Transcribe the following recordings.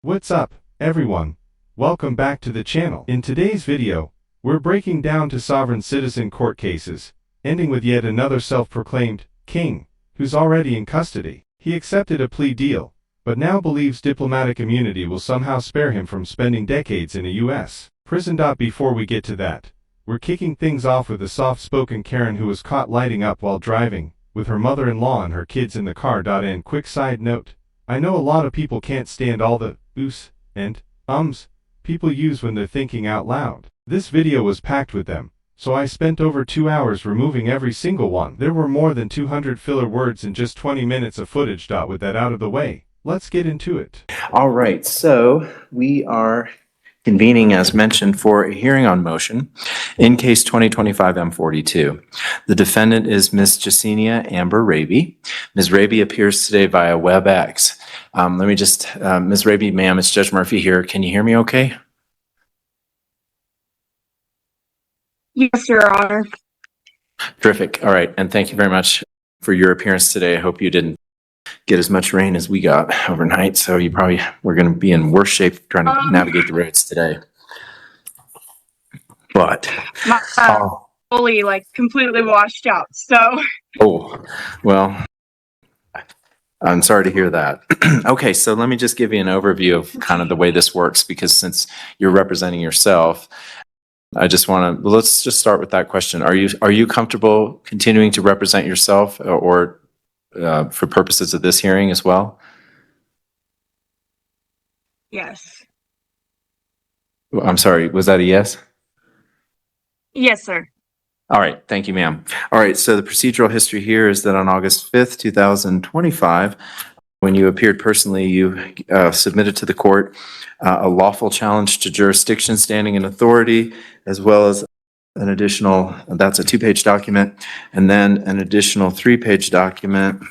What's up, everyone? Welcome back to the channel. In today's video, we're breaking down to sovereign citizen court cases, ending with yet another self-proclaimed king, who's already in custody. He accepted a plea deal, but now believes diplomatic immunity will somehow spare him from spending decades in a U.S. prison. Before we get to that, we're kicking things off with a soft-spoken Karen who was caught lighting up while driving, with her mother-in-law and her kids in the car. And quick side note, I know a lot of people can't stand all the oohs and ums people use when they're thinking out loud. This video was packed with them, so I spent over 2 hours removing every single one. There were more than 200 filler words in just 20 minutes of footage. With that out of the way, let's get into it. All right, so we are convening, as mentioned, for a hearing on motion in case 2025 M42. The defendant is Ms. Jasenia Amber Raby. Ms. Raby appears today via WebEx. Ms. Raby, ma'am, it's Judge Murphy here. Can you hear me okay? Yes, Your Honor. Terrific. All right, and thank you very much for your appearance today. I hope you didn't get as much rain as we got overnight, so you probably were going to be in worse shape trying to navigate the roads today. But fully completely washed out. So oh, well, I'm sorry to hear that. Okay, so let me just give you an overview of kind of the way this works, because since you're representing yourself, I just want to, let's just start with that question. Are you comfortable continuing to represent yourself or for purposes of this hearing as well? yes. I'm sorry, was that a yes? Yes, sir. All right, thank you, ma'am. All right, so the procedural history here is that on August 5th, 2025, when you appeared personally, you submitted to the court a lawful challenge to jurisdiction, standing, and authority, as well as an additional, that's a 2-page document, and then an additional 3-page document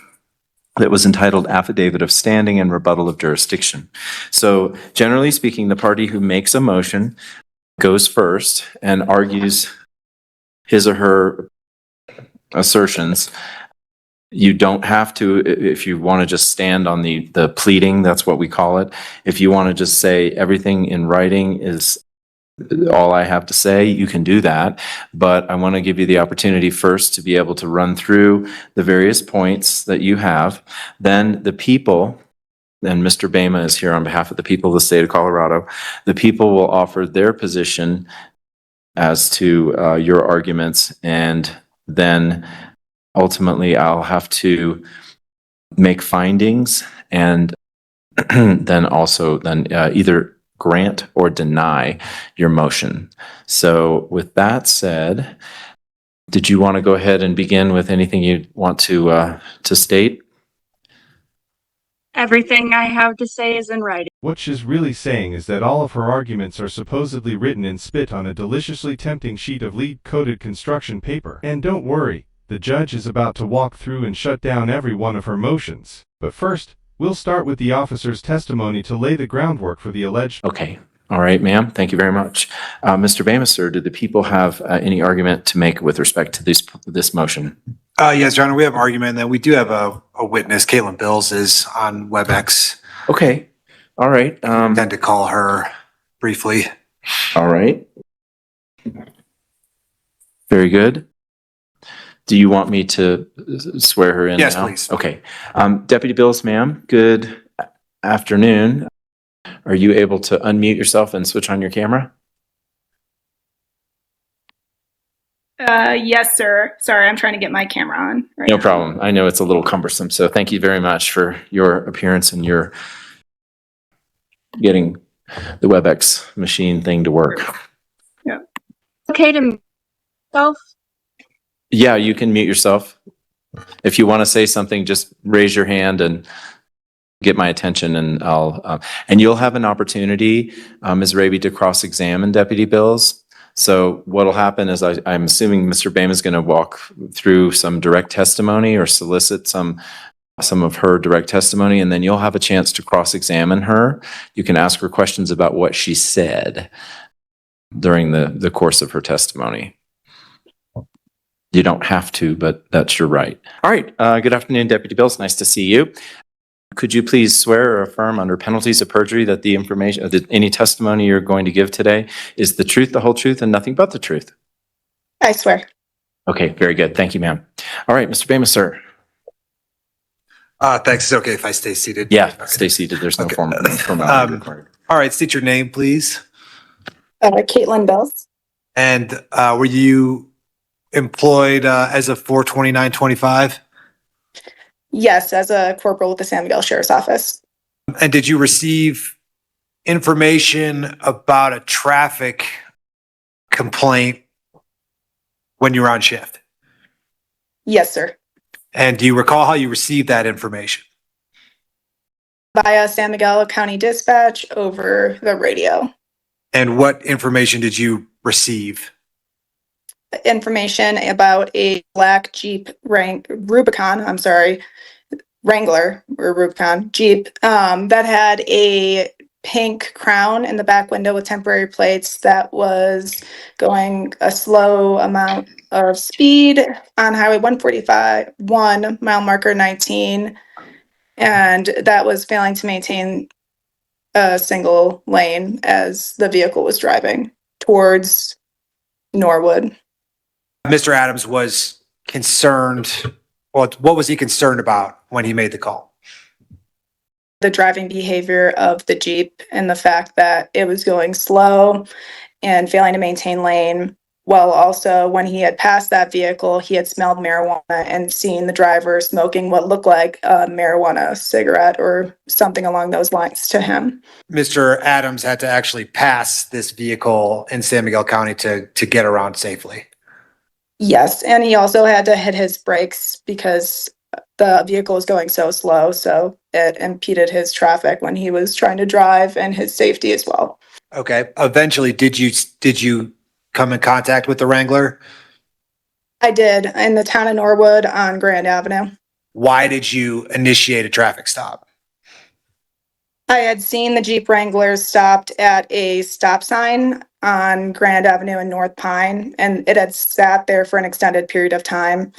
that was entitled Affidavit of Standing and Rebuttal of Jurisdiction. So generally speaking, the party who makes a motion goes first and argues his or her assertions. You don't have to, if you want to just stand on the pleading, that's what we call it. If you want to just say everything in writing is all I have to say, you can do that. But I want to give you the opportunity first to be able to run through the various points that you have. Then the people, and Mr. Bama is here on behalf of the people of the state of Colorado, the people will offer their position as to your arguments, and then ultimately I'll have to make findings and then also either grant or deny your motion. So with that said, did you want to go ahead and begin with anything you want to state? Everything I have to say is in writing. What she's really saying is that all of her arguments are supposedly written in spit on a deliciously tempting sheet of lead-coated construction paper. And don't worry, the judge is about to walk through and shut down every one of her motions. But first, we'll start with the officer's testimony to lay the groundwork for the alleged... Okay. All right, ma'am. Thank you very much. Mr. Bama, sir, do the people have any argument to make with respect to this motion? Yes, Your Honor, we have an argument, and then we do have a witness. Caitlin Bills is on WebEx. Okay. All right. I intend to call her briefly. All right. Very good. Do you want me to swear her in Yes, now? please. Okay. Deputy Bills, ma'am, good afternoon. Are you able to unmute yourself and switch on your camera? Yes, sir. Sorry, I'm trying to get my camera on right No now. problem. I know it's a little cumbersome, so thank you very much for your appearance and your getting the WebEx machine thing to work. Yeah. Okay to myself? Yeah, you can mute yourself. If you want to say something, just raise your hand and get my attention, and I'll and you'll have an opportunity, Ms. Raby, to cross-examine Deputy Bills. So what'll happen is I'm assuming Mr. Bama is going to walk through some direct testimony or solicit some of her direct testimony, and then you'll have a chance to cross-examine her. You can ask her questions about what she said during the course of her testimony. You don't have to, but that's your right. All right. Good afternoon, Deputy Bills. Nice to see you. Could you please swear or affirm under penalties of perjury that the information, that any testimony you're going to give today is the truth, the whole truth, and nothing but the truth? I swear. Okay, very good. Thank you, ma'am. All right, Mr. Bama, sir. Thanks. Is it okay if I stay seated? Yeah, Okay. stay seated. There's no Okay. formality required. All right, state your name, please. Caitlin Bills. And were you employed as of 4/29/25? Yes, as a corporal with the San Miguel Sheriff's Office. And did you receive information about a traffic complaint when you were on shift? Yes, sir. And do you recall how you received that information? Via San Miguel County Dispatch over the radio. And what information did you receive? Information about a black Jeep Wrangler or Rubicon Jeep that had a pink crown in the back window with temporary plates that was going a slow amount of speed on Highway 145, 1 mile marker 19, and that was failing to maintain a single lane as the vehicle was driving towards Norwood. Mr. Adams was concerned. What was he concerned about when he made the call? The driving behavior of the Jeep and the fact that it was going slow and failing to maintain lane. While also when he had passed that vehicle, he had smelled marijuana and seen the driver smoking what looked like a marijuana cigarette or something along those lines to him. Mr. Adams had to actually pass this vehicle in San Miguel County to get around safely. Yes, and he also had to hit his brakes because the vehicle was going so slow, so it impeded his traffic when he was trying to drive and his safety as well. Okay. Eventually, did you come in contact with the Wrangler? I did, in the town of Norwood on Grand Avenue. Why did you initiate a traffic stop? I had seen the Jeep Wranglers stopped at a stop sign on Grand Avenue in North Pine, and it had sat there for an extended period of time.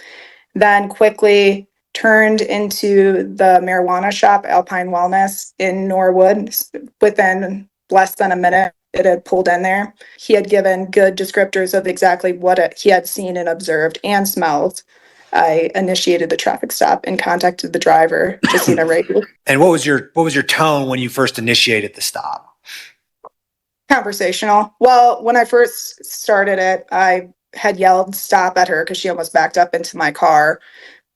Then quickly turned into the marijuana shop, Alpine Wellness in Norwood. Within less than a minute, it had pulled in there. He had given good descriptors of exactly what he had seen and observed and smelled. I initiated the traffic stop and contacted the driver, Jacina Rager. And what was your tone when you first initiated the stop? Conversational. Well, when I first started it, I had yelled stop at her because she almost backed up into my car.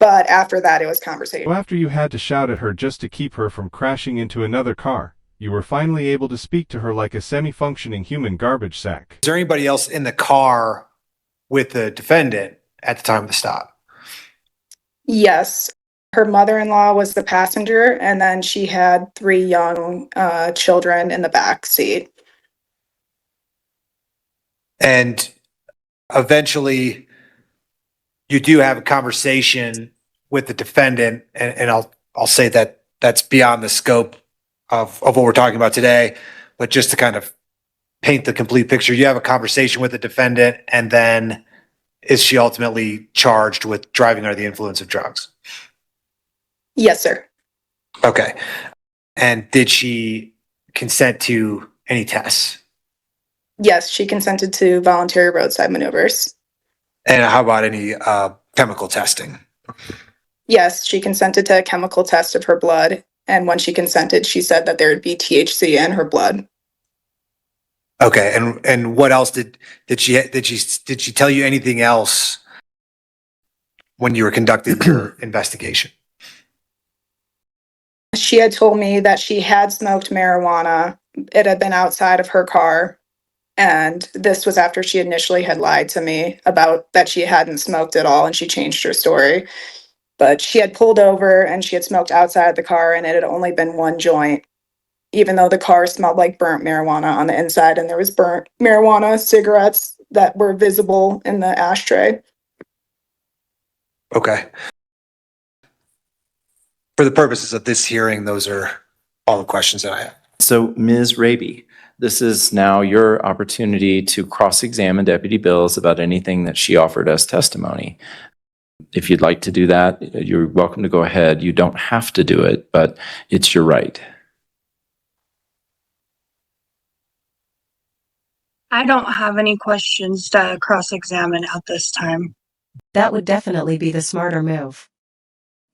But after that, it was conversation. So after you had to shout at her just to keep her from crashing into another car, you were finally able to speak to her like a semi-functioning human garbage sack. Is there anybody else in the car with the defendant at the time of the stop? Yes. Her mother-in-law was the passenger, and then she had 3 young children in the back seat. And eventually, you do have a conversation with the defendant, and I'll say that that's beyond the scope of what we're talking about today, but just to kind of paint the complete picture, you have a conversation with the defendant, and then is she ultimately charged with driving under the influence of drugs? Yes, sir. Okay. And did she consent to any tests? Yes, she consented to voluntary roadside maneuvers. And how about any chemical testing? Yes, she consented to a chemical test of her blood. And when she consented, she said that there would be THC in her blood. Okay. And what else did she tell you anything else when you were conducting your investigation? She had told me that she had smoked marijuana. It had been outside of her car. And this was after she initially had lied to me about that she hadn't smoked at all, and she changed her story. But she had pulled over and she had smoked outside the car, and it had only been 1 joint, even though the car smelled like burnt marijuana on the inside, and there was burnt marijuana cigarettes that were visible in the ashtray. Okay. For the purposes of this hearing, those are all the questions that I have. So, Ms. Raby, this is now your opportunity to cross-examine Deputy Bills about anything that she offered as testimony. If you'd like to do that, you're welcome to go ahead. You don't have to do it, but it's your right. I don't have any questions to cross-examine at this time. That would definitely be the smarter move.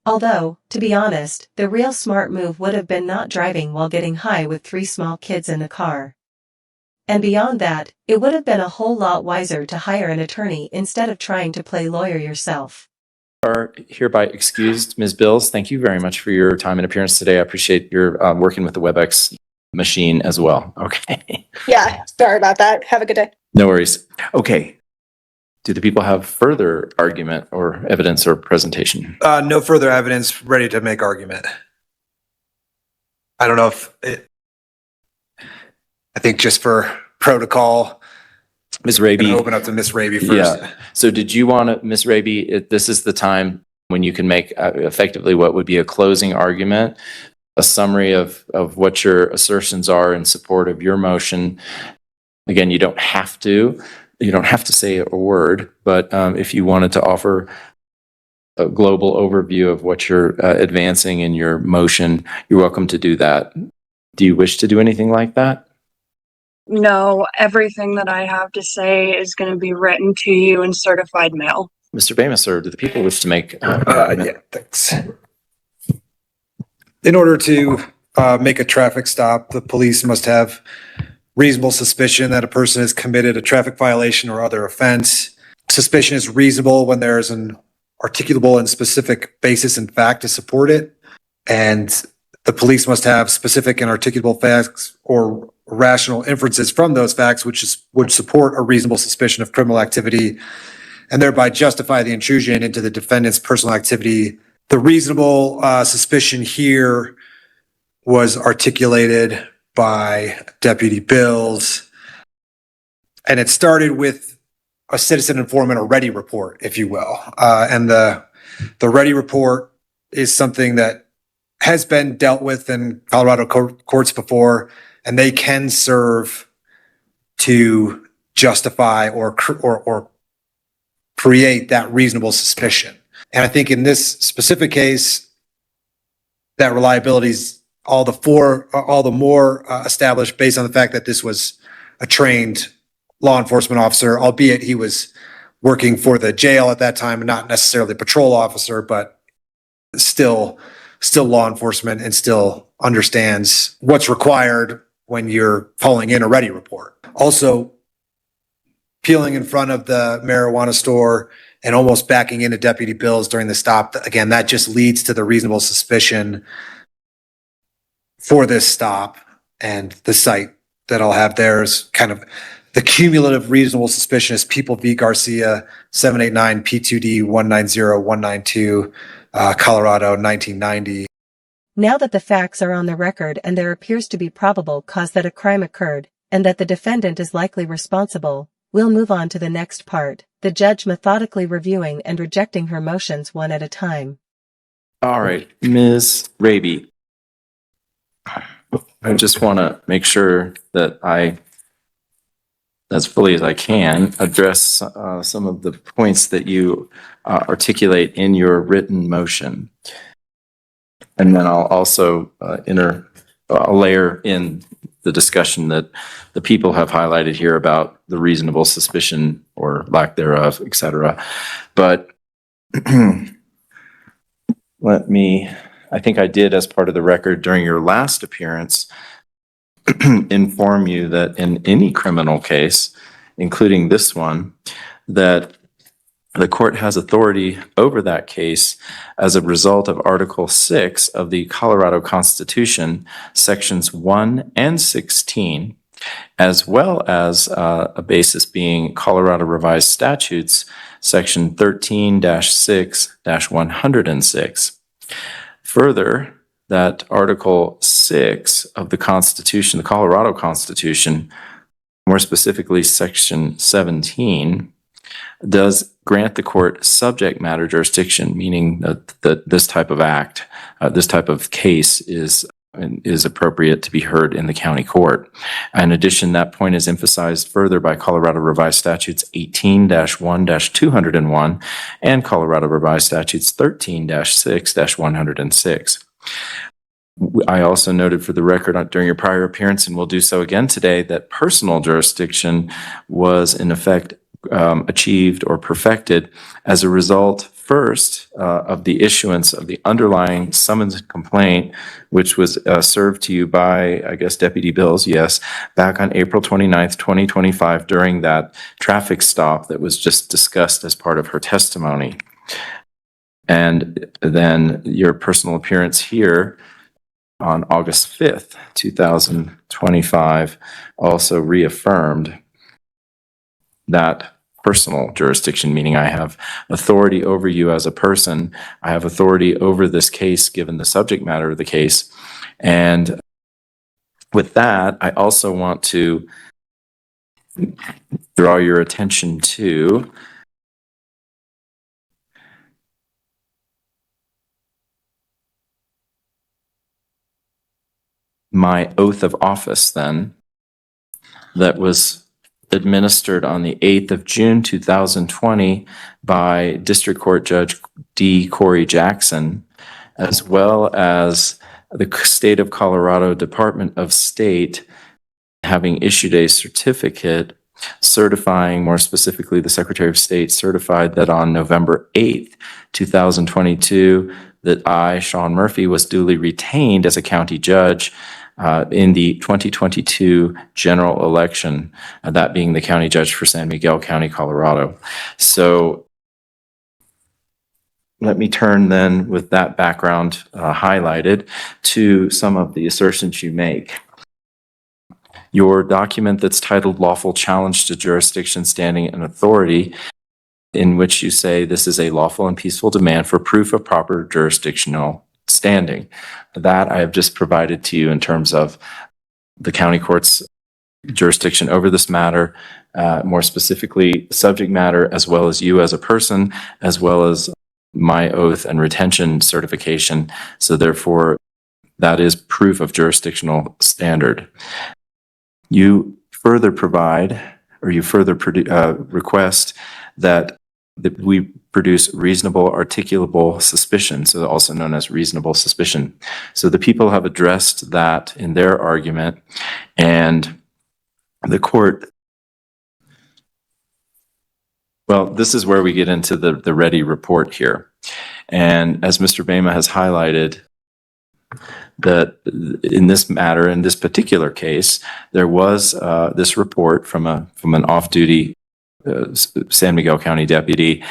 Although, to be honest, the real smart move would have been not driving while getting high with 3 small kids in the car. And beyond that, it would have been a whole lot wiser to hire an attorney instead of trying to play lawyer yourself. Are hereby excused. Ms. Bills, thank you very much for your time and appearance today. I appreciate your working with the WebEx machine as well. Okay. Yeah, sorry about that. Have a good day. No worries. Okay. Do the people have further argument or evidence or presentation? No further evidence, ready to make argument. I don't know if I think just for protocol, Ms. I'm Raby. gonna open up to Miss Raby first. Yeah. So did you want to, Ms. Raby, this is the time when you can make effectively what would be a closing argument, a summary of what your assertions are in support of your motion. Again, you don't have to say a word, but if you wanted to offer a global overview of what you're advancing in your motion, you're welcome to do that. Do you wish to do anything like that? No, everything that I have to say is going to be written to you in certified mail. Mr. Bamasur, do the people wish to make Yeah, thanks. In order to make a traffic stop, the police must have reasonable suspicion that a person has committed a traffic violation or other offense. Suspicion is reasonable when there is an articulable and specific basis in fact to support it. And the police must have specific and articulable facts or rational inferences from those facts, would support a reasonable suspicion of criminal activity and thereby justify the intrusion into the defendant's personal activity. The reasonable suspicion here was articulated by Deputy Bills, and it started with a citizen informant or ready report, if you will. And the ready report is something that has been dealt with in Colorado courts before, and they can serve to justify or create that reasonable suspicion. And I think in this specific case, that reliability is all the more established based on the fact that this was a trained law enforcement officer, albeit he was working for the jail at that time and not necessarily a patrol officer, but still law enforcement and still understands what's required when you're calling in a ready report. Also, peeling in front of the marijuana store and almost backing into Deputy Bills during the stop, again, that just leads to the reasonable suspicion for this stop. And the site that I'll have there is kind of the cumulative reasonable suspicion is People v. Garcia, 789 P2D 190192, Colorado, 1990. Now that the facts are on the record and there appears to be probable cause that a crime occurred, and that the defendant is likely responsible, we'll move on to the next part, the judge methodically reviewing and rejecting her motions one at a time. All right, Ms. Raby. I just want to make sure that I, as fully as I can, address some of the points that you articulate in your written motion. And then I'll also layer in the discussion that the people have highlighted here about the reasonable suspicion or lack thereof, et cetera. But I think I did, as part of the record during your last appearance, inform you that in any criminal case, including this one, that the court has authority over that case as a result of Article 6 of the Colorado Constitution, Sections 1 and 16, as well as a basis being Colorado Revised Statutes, Section 13-6-106. Further, that Article 6 of the Constitution, the Colorado Constitution, more specifically Section 17, does grant the court subject matter jurisdiction, meaning that this type of act, this type of case is and is appropriate to be heard in the county court. In addition, that point is emphasized further by Colorado Revised Statutes 18-1-201 and Colorado Revised Statutes 13-6-106. I also noted for the record during your prior appearance, and will do so again today, that personal jurisdiction was in effect achieved or perfected as a result, first, of the issuance of the underlying summons and complaint, which was served to you by, I guess, Deputy Bills, yes, back on April 29th, 2025, during that traffic stop that was just discussed as part of her testimony. And then your personal appearance here on August 5th, 2025, also reaffirmed that personal jurisdiction, meaning I have authority over you as a person. I have authority over this case given the subject matter of the case. And with that, I also want to draw your attention to my oath of office then that was administered on the 8th of June, 2020 by District Court Judge D. Corey Jackson, as well as the State of Colorado Department of State having issued a certificate certifying, more specifically, the Secretary of State certified that on November 8th, 2022, that I, Sean Murphy, was duly retained as a county judge in the 2022 general election, that being the county judge for San Miguel County, Colorado. So let me turn then, with that background highlighted, to some of the assertions you make. Your document that's titled Lawful Challenge to Jurisdiction, Standing, and Authority, in which you say this is a lawful and peaceful demand for proof of proper jurisdictional standing. That I have just provided to you in terms of the county court's jurisdiction over this matter, more specifically subject matter, as well as you as a person, as well as my oath and retention certification. So therefore, that is proof of jurisdictional standard. You further provide, or you further request that we produce reasonable articulable suspicion, so also known as reasonable suspicion. So the people have addressed that in their argument, and the court, well, this is where we get into the ready report here. And as Mr. Bema has highlighted, that in this matter, in this particular case, there was this report from an off-duty San Miguel County deputy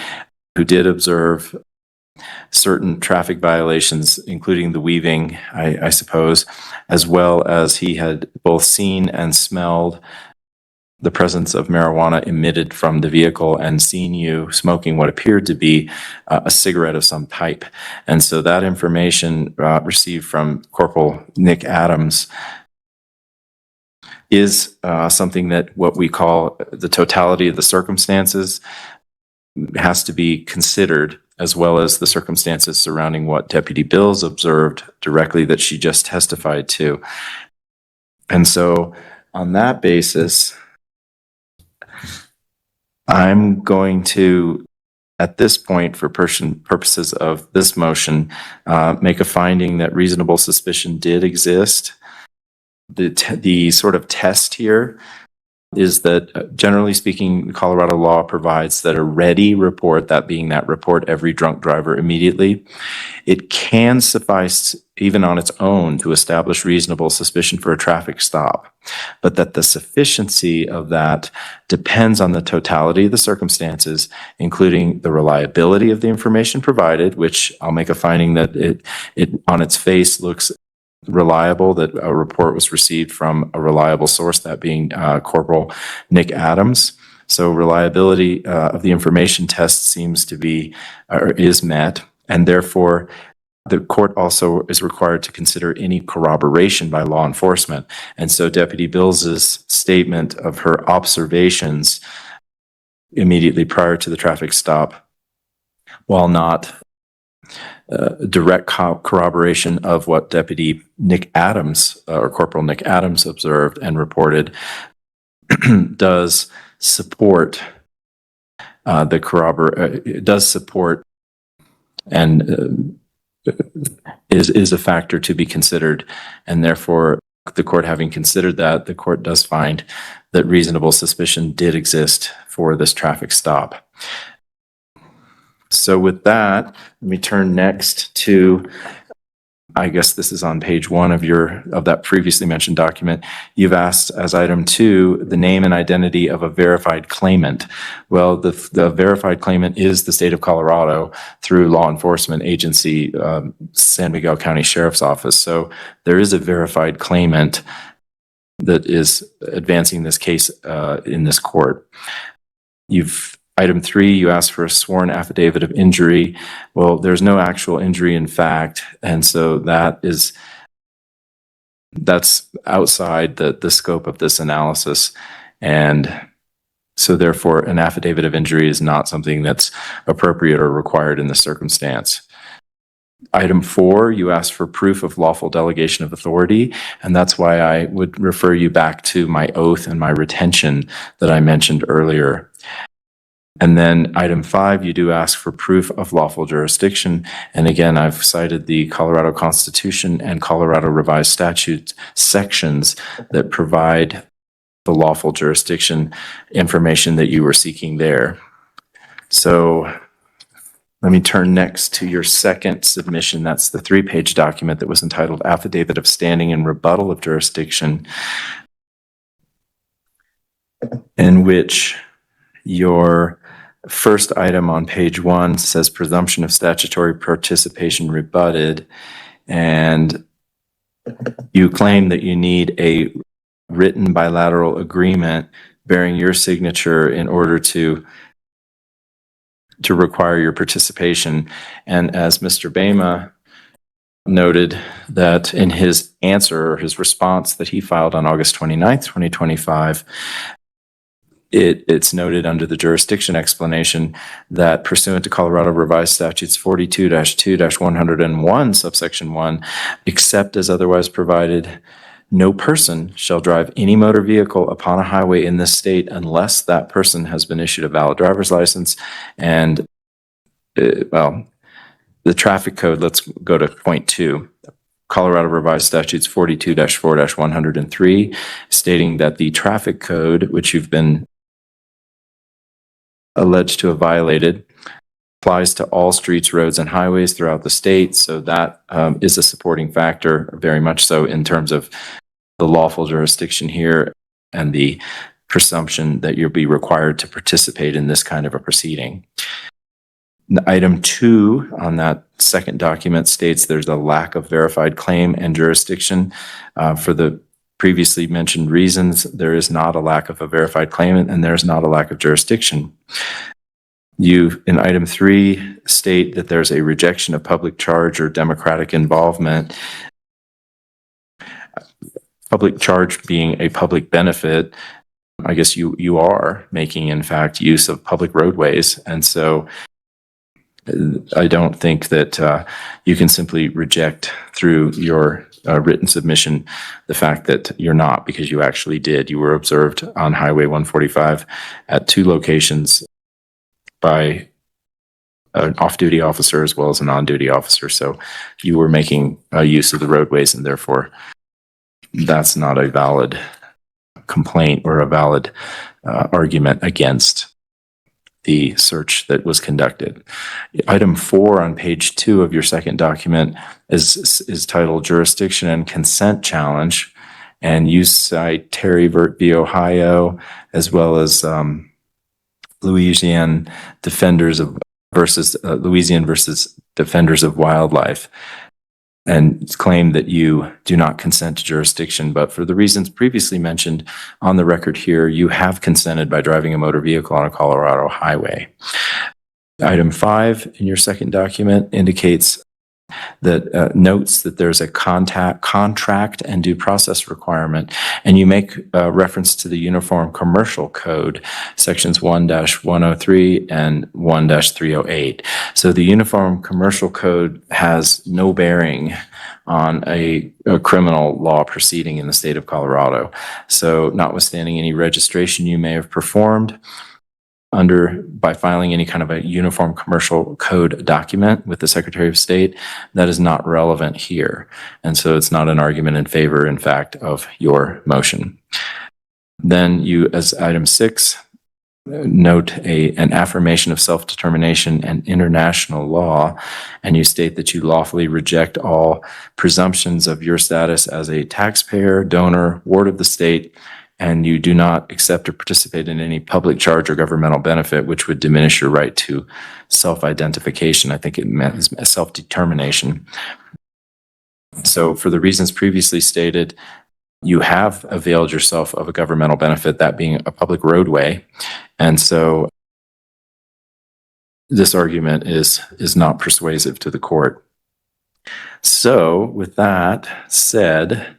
who did observe certain traffic violations, including the weaving, I suppose, as well as he had both seen and smelled the presence of marijuana emitted from the vehicle and seen you smoking what appeared to be a cigarette of some type. And so that information received from Corporal Nick Adams is something that what we call the totality of the circumstances has to be considered, as well as the circumstances surrounding what Deputy Bills observed directly that she just testified to. And so on that basis, I'm going to, at this point, for purposes of this motion, make a finding that reasonable suspicion did exist. The sort of test here is that, generally speaking, Colorado law provides that a ready report, that being that report every drunk driver immediately, it can suffice even on its own to establish reasonable suspicion for a traffic stop, but that the sufficiency of that depends on the totality of the circumstances, including the reliability of the information provided, which I'll make a finding that it on its face looks reliable, that a report was received from a reliable source, that being Corporal Nick Adams. So reliability of the information test seems to be, or is met, and therefore the court also is required to consider any corroboration by law enforcement. And so Deputy Bills's statement of her observations immediately prior to the traffic stop, while not direct corroboration of what Deputy Nick Adams or Corporal Nick Adams observed and reported does support does support and is a factor to be considered, and therefore the court having considered that, the court does find that reasonable suspicion did exist for this traffic stop. So with that, let me turn next to, I guess this is on page 1 of that previously mentioned document. You've asked as item 2, the name and identity of a verified claimant. Well, the verified claimant is the state of Colorado through law enforcement agency, San Miguel County Sheriff's Office. So there is a verified claimant that is advancing this case in this court. Item 3, you asked for a sworn affidavit of injury. Well, there's no actual injury in fact, and so that's outside the scope of this analysis. And so therefore, an affidavit of injury is not something that's appropriate or required in this circumstance. Item 4, you asked for proof of lawful delegation of authority, and that's why I would refer you back to my oath and my retention that I mentioned earlier. And then item 5, you do ask for proof of lawful jurisdiction. And again, I've cited the Colorado Constitution and Colorado Revised Statute sections that provide the lawful jurisdiction information that you were seeking there. So let me turn next to your second submission. That's the 3-page document that was entitled Affidavit of Standing and Rebuttal of Jurisdiction, in which your first item on page 1 says presumption of statutory participation rebutted, and you claim that you need a written bilateral agreement bearing your signature in order to require your participation. And as Mr. Bema noted that in his answer or his response that he filed on August 29th, 2025, it's noted under the jurisdiction explanation that pursuant to Colorado Revised Statutes 42-2-101, subsection 1, except as otherwise provided, no person shall drive any motor vehicle upon a highway in this state unless that person has been issued a valid driver's license. And, the traffic code, let's go to point 2. Colorado Revised Statutes 42-4-103, stating that the traffic code, which you've been alleged to have violated, applies to all streets, roads, and highways throughout the state. So that is a supporting factor, very much so, in terms of the lawful jurisdiction here and the presumption that you'll be required to participate in this kind of a proceeding. Item 2 on that second document states there's a lack of verified claim and jurisdiction. For the previously mentioned reasons, there is not a lack of a verified claimant and there's not a lack of jurisdiction. You, in item 3, state that there's a rejection of public charge or democratic involvement. Public charge being a public benefit, I guess you are making, in fact, use of public roadways. And so I don't think that you can simply reject through your written submission the fact that you're not, because you actually did. You were observed on Highway 145 at 2 locations by an off-duty officer as well as an on-duty officer. So you were making use of the roadways, and therefore that's not a valid complaint or a valid argument against the search that was conducted. Item 4 on page 2 of your second document is titled Jurisdiction and Consent Challenge, and you cite Terry v. Ohio as well as Louisiana versus Defenders of Wildlife, and claim that you do not consent to jurisdiction, but for the reasons previously mentioned on the record here, you have consented by driving a motor vehicle on a Colorado highway. Item 5 in your second document indicates that notes that there's a contract and due process requirement, and you make reference to the Uniform Commercial Code, sections 1-103 and 1-308. So the Uniform Commercial Code has no bearing on a criminal law proceeding in the state of Colorado. So notwithstanding any registration you may have performed by filing any kind of a Uniform Commercial Code document with the Secretary of State, that is not relevant here. And so it's not an argument in favor, in fact, of your motion. Then you, as item 6, note an affirmation of self-determination and international law, and you state that you lawfully reject all presumptions of your status as a taxpayer, donor, ward of the state, and you do not accept or participate in any public charge or governmental benefit which would diminish your right to self-identification. I think it meant self-determination. So for the reasons previously stated, you have availed yourself of a governmental benefit, that being a public roadway. And so this argument is not persuasive to the court. So with that said,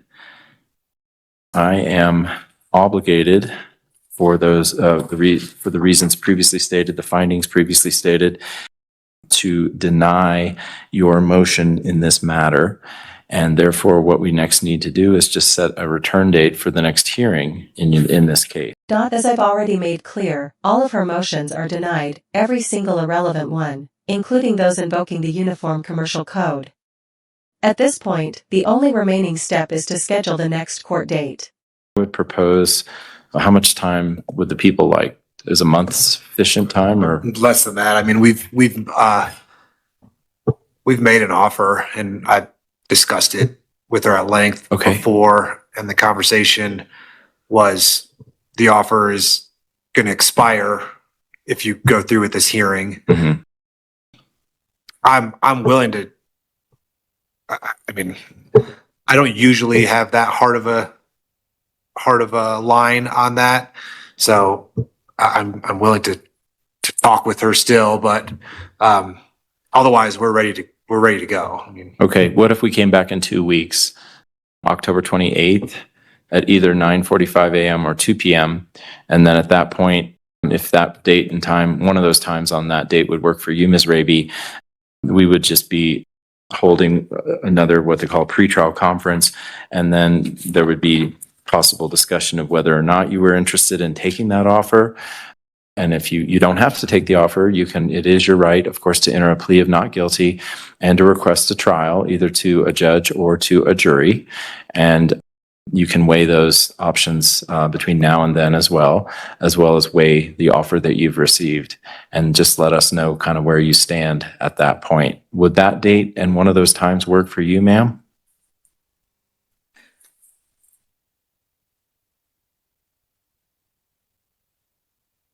I am obligated for those for the reasons previously stated, the findings previously stated, to deny your motion in this matter. And therefore, what we next need to do is just set a return date for the next hearing in this case. As I've already made clear, all of her motions are denied, every single irrelevant one, including those invoking the Uniform Commercial Code. At this point, the only remaining step is to schedule the next court date. I would propose, how much time would the people like? Is a month sufficient time, or Less than that. I mean, we've made an offer, and I discussed it with her at length before, and the conversation was the offer is going to expire if you go through with this hearing. Mhm. I'm willing to. I mean, I don't usually have that hard of a line on that, so I'm willing to talk with her still, but otherwise we're ready to go. I mean, okay, what if we came back in 2 weeks, October 28th at either 9:45 a.m. or 2 p.m. And then at that point, if that date and time, one of those times on that date would work for you, Ms. Raby, we would just be holding another, what they call a pretrial conference. And then there would be possible discussion of whether or not you were interested in taking that offer. And if you don't have to take the offer, it is your right, of course, to enter a plea of not guilty and to request a trial, either to a judge or to a jury. And you can weigh those options between now and then as well as weigh the offer that you've received, and just let us know kind of where you stand at that point. Would that date and one of those times work for you, ma'am?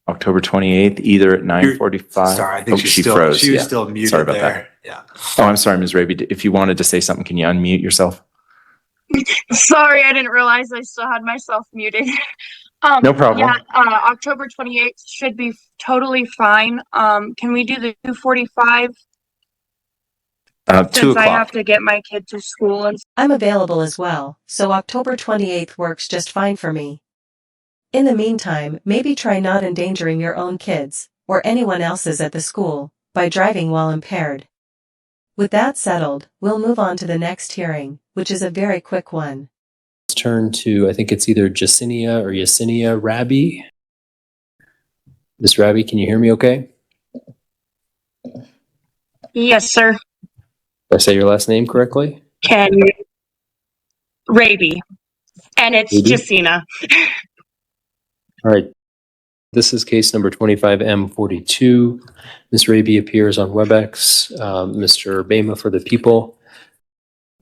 October 28th, either at 9:45. sorry, I think she froze. she was Yeah. still muted. Sorry about there. that. Yeah. Oh, I'm sorry, Ms. Raby. If you wanted to say something, can you unmute yourself? Sorry, I didn't realize I still had myself muted. No problem. Yeah, October 28th should be totally fine. Can we do the 2:45? 2 Since I have o'clock. to get my kid to school and I'm available as well, so October 28th works just fine for me. In the meantime, maybe try not endangering your own kids, or anyone else's at the school, by driving while impaired. With that settled, we'll move on to the next hearing, which is a very quick one. Let's turn to, I think it's either Yesenia Rabi. Miss Rabi, can you hear me okay? yes, sir. Did I say your last name correctly? Can Raby. And it's Raby? Jacina. All right. This is case number 25M42. Ms. Rabi appears on WebEx. Mr. Bema for the people.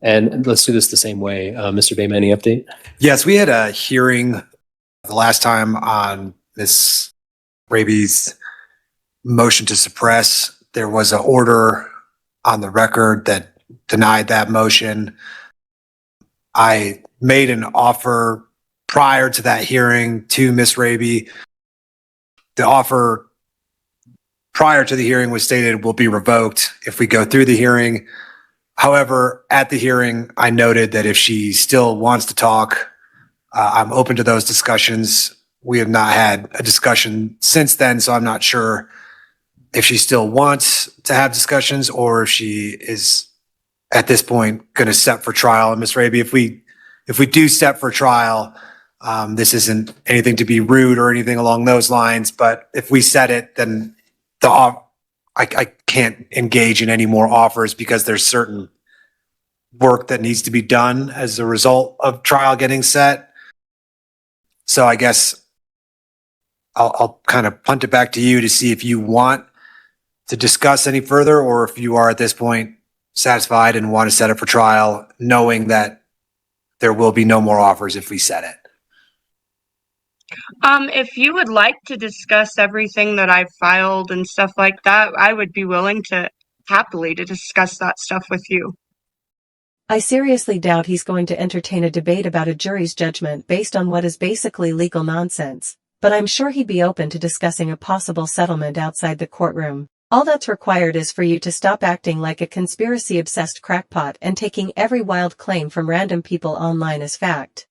And let's do this the same way. Mr. Bema, any update? Yes, we had a hearing the last time on Ms. Raby's motion to suppress. There was an order on the record that denied that motion. I made an offer prior to that hearing to Ms. Raby. The offer prior to the hearing was stated will be revoked if we go through the hearing. However, at the hearing, I noted that if she still wants to talk, I'm open to those discussions. We have not had a discussion since then, so I'm not sure if she still wants to have discussions or if she is at this point going to set for trial. And Ms. Raby, if we do set for trial, this isn't anything to be rude or anything along those lines, but if we set it, then I can't engage in any more offers because there's certain work that needs to be done as a result of trial getting set. So I guess I'll kind of punt it back to you to see if you want to discuss any further or if you are at this point satisfied and want to set it for trial, knowing that there will be no more offers if we set it. If you would like to discuss everything that I've filed and stuff like that, I would be willing to happily to discuss that stuff with you. I seriously doubt he's going to entertain a debate about a jury's judgment based on what is basically legal nonsense, but I'm sure he'd be open to discussing a possible settlement outside the courtroom. All that's required is for you to stop acting like a conspiracy-obsessed crackpot and taking every wild claim from random people online as fact.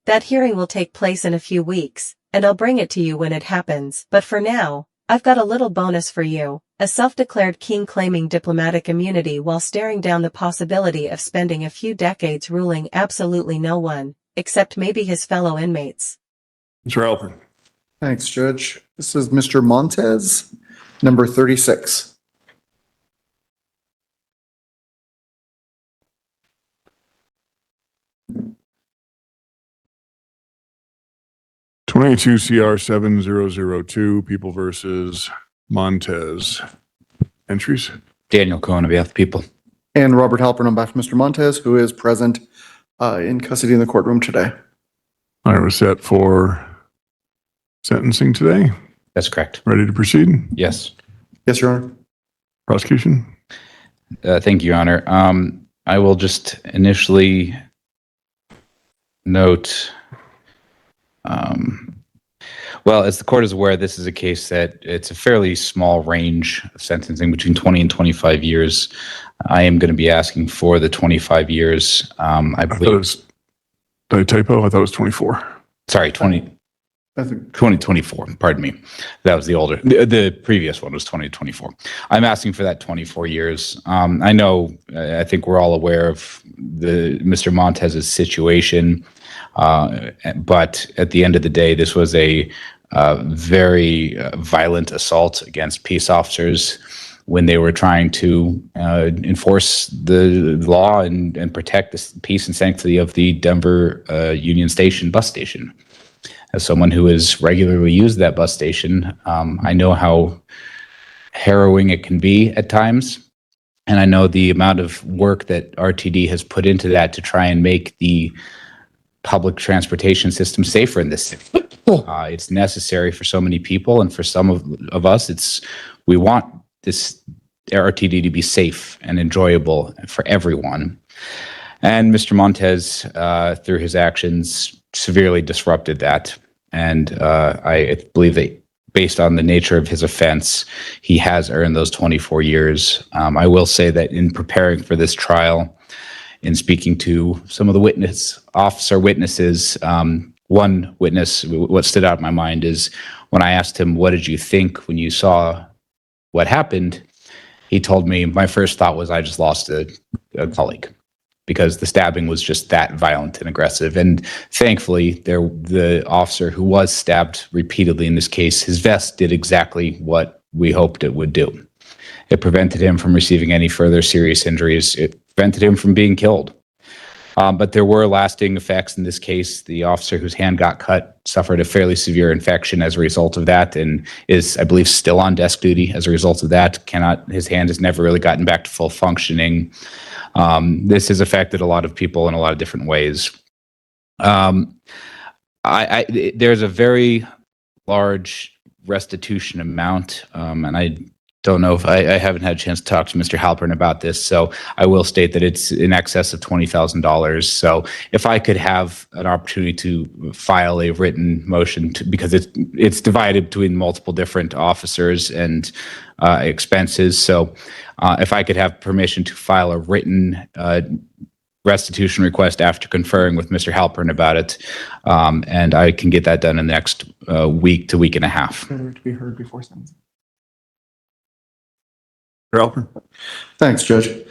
That hearing will take place in a few weeks, and I'll bring it to you when it happens. But for now, I've got a little bonus for you, a self-declared king claiming diplomatic immunity while staring down the possibility of spending a few decades ruling absolutely no one, except maybe his fellow inmates. Mr. Alpern. Thanks, Judge. This is Mr. Montez, number 36. '22 CR 7002, People versus Montez. Entries? Daniel Cohen on behalf of the people. And Robert Halpern on behalf of Mr. Montez, who is present in custody in the courtroom today. All right, we're set for sentencing today. That's correct. Ready to proceed? Yes. Yes, Your Honor. Prosecution? Thank you, Your Honor. I will just initially note, well, as the court is aware, this is a case that it's a fairly small range of sentencing between 20 and 25 years. I am going to be asking for the 25 years. I thought it believe, was, did I typo? I thought it was 24. sorry, 2024, pardon me. That was the older, the previous one was 2024. I'm asking for that 24 years. I know, I think we're all aware of Mr. Montez's situation, but at the end of the day, this was a very violent assault against peace officers when they were trying to enforce the law and protect the peace and sanctity of the Denver Union Station bus station. As someone who has regularly used that bus station, I know how harrowing it can be at times. And I know the amount of work that RTD has put into that to try and make the public transportation system safer in this city. It's necessary for so many people, and for some of us, we want this RTD to be safe and enjoyable for everyone. And Mr. Montez, through his actions, severely disrupted that. And I believe that based on the nature of his offense, he has earned those 24 years. I will say that in preparing for this trial, in speaking to some of the officer witnesses, one witness, what stood out in my mind is when I asked him, what did you think when you saw what happened? He told me, my first thought was I just lost a colleague, because the stabbing was just that violent and aggressive. And thankfully, the officer who was stabbed repeatedly in this case, his vest did exactly what we hoped it would do. It prevented him from receiving any further serious injuries. It prevented him from being killed. But there were lasting effects in this case. The officer whose hand got cut suffered a fairly severe infection as a result of that, and is, I believe, still on desk duty as a result of that. His hand has never really gotten back to full functioning. This has affected a lot of people in a lot of different ways. There's a very large restitution amount, and I don't know if I haven't had a chance to talk to Mr. Halpern about this, so I will state that it's in excess of $20,000. So if I could have an opportunity to file a written motion because it's divided between multiple different officers and expenses. So if I could have permission to file a written restitution request after conferring with Mr. Halpern about it, and I can get that done in the next week to week and a half. Better to be heard before sentencing. Halpern? Thanks, Judge. It's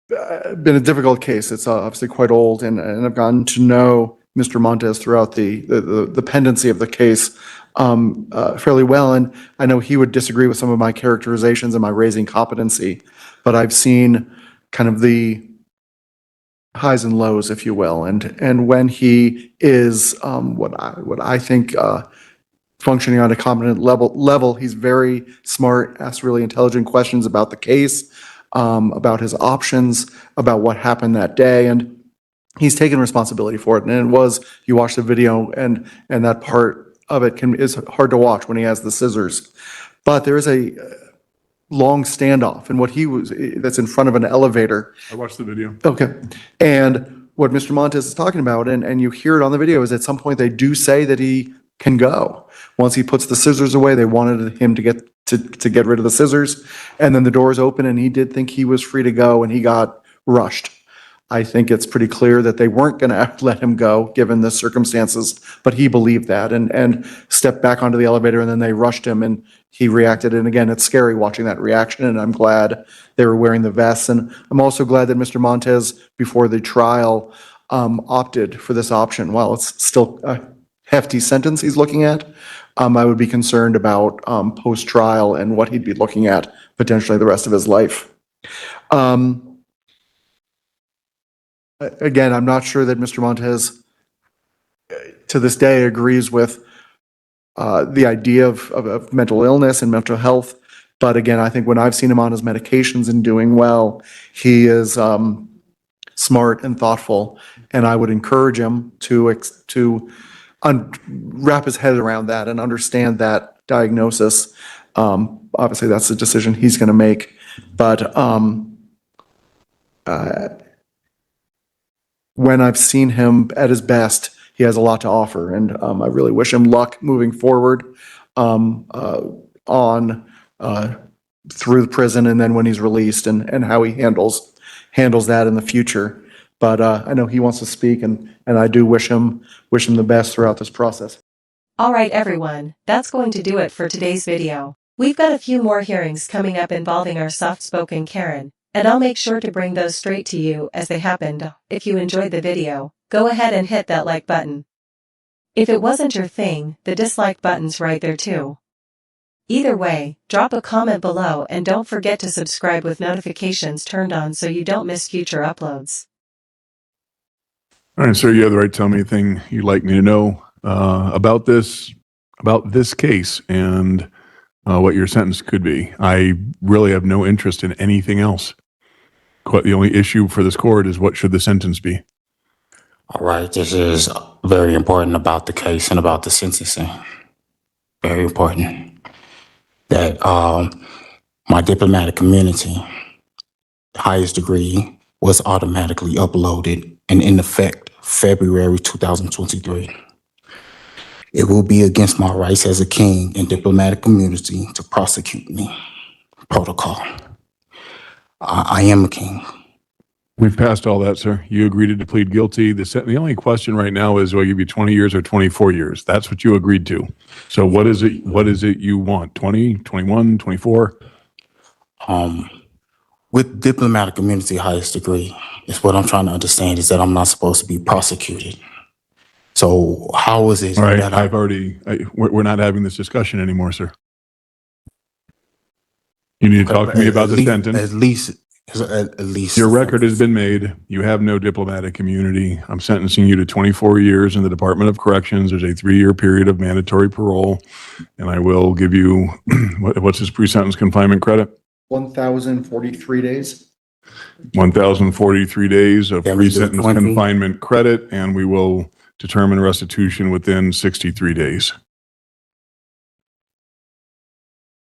been a difficult case. It's obviously quite old, and I've gotten to know Mr. Montes throughout the pendency of the case fairly well, and I know he would disagree with some of my characterizations and my raising competency, but I've seen kind of the highs and lows, if you will, and when he is what I think functioning on a competent level, he's very smart, asks really intelligent questions about the case, about his options, about what happened that day, and he's taken responsibility for it. And it was, you watch the video, and that part of it is hard to watch when he has the scissors. But there is a long standoff, and that's in front of an elevator. I watched the video. Okay. And what Mr. Montes is talking about, and you hear it on the video, is at some point they do say that he can go. Once he puts the scissors away, they wanted him to get rid of the scissors, and then the doors open, and he did think he was free to go, and he got rushed. I think it's pretty clear that they weren't going to let him go, given the circumstances, but he believed that and stepped back onto the elevator, and then they rushed him, and he reacted. And again, it's scary watching that reaction, and I'm glad they were wearing the vests. And I'm also glad that Mr. Montes, before the trial, opted for this option. While it's still a hefty sentence he's looking at, I would be concerned about post-trial and what he'd be looking at potentially the rest of his life. Again, I'm not sure that Mr. Montes, to this day, agrees with the idea of mental illness and mental health. But again, I think when I've seen him on his medications and doing well, he is smart and thoughtful. And I would encourage him to wrap his head around that and understand that diagnosis. Obviously, that's a decision he's going to make. But when I've seen him at his best, he has a lot to offer, and I really wish him luck moving forward through the prison, and then when he's released, and how he handles that in the future. But I know he wants to speak, and I do wish him the best throughout this process. All right, everyone, that's going to do it for today's video. We've got a few more hearings coming up involving our soft-spoken Karen, and I'll make sure to bring those straight to you as they happened. If you enjoyed the video, go ahead and hit that like button. If it wasn't your thing, the dislike button's right there too. Either way, drop a comment below and don't forget to subscribe with notifications turned on so you don't miss future uploads. All right, sir, you have the right to tell me anything you'd like me to know about this case and what your sentence could be. I really have no interest in anything else. The only issue for this court is what should the sentence be? All right, this is very important about the case and about the sentencing. Very important that my diplomatic immunity, highest degree, was automatically uploaded and in effect February 2023. It will be against my rights as a king and diplomatic immunity to prosecute me. Protocol. I am a king. We've passed all that, sir. You agreed to plead guilty. The only question right now is, will you be 20 years or 24 years? That's what you agreed to. So what is it you want? 20, 21, 24? With diplomatic immunity, highest degree, is what I'm trying to understand is that I'm not supposed to be prosecuted. So how is it? All right, that we're not having this discussion anymore, sir. You need to talk to me about the sentence. At least. Your record has been made. You have no diplomatic immunity. I'm sentencing you to 24 years in the Department of Corrections. There's a 3-year period of mandatory parole, and I will give you, what's his pre-sentence confinement credit? 1,043 days. 1,043 days of pre-sentence confinement credit, and we will determine restitution within 63 days.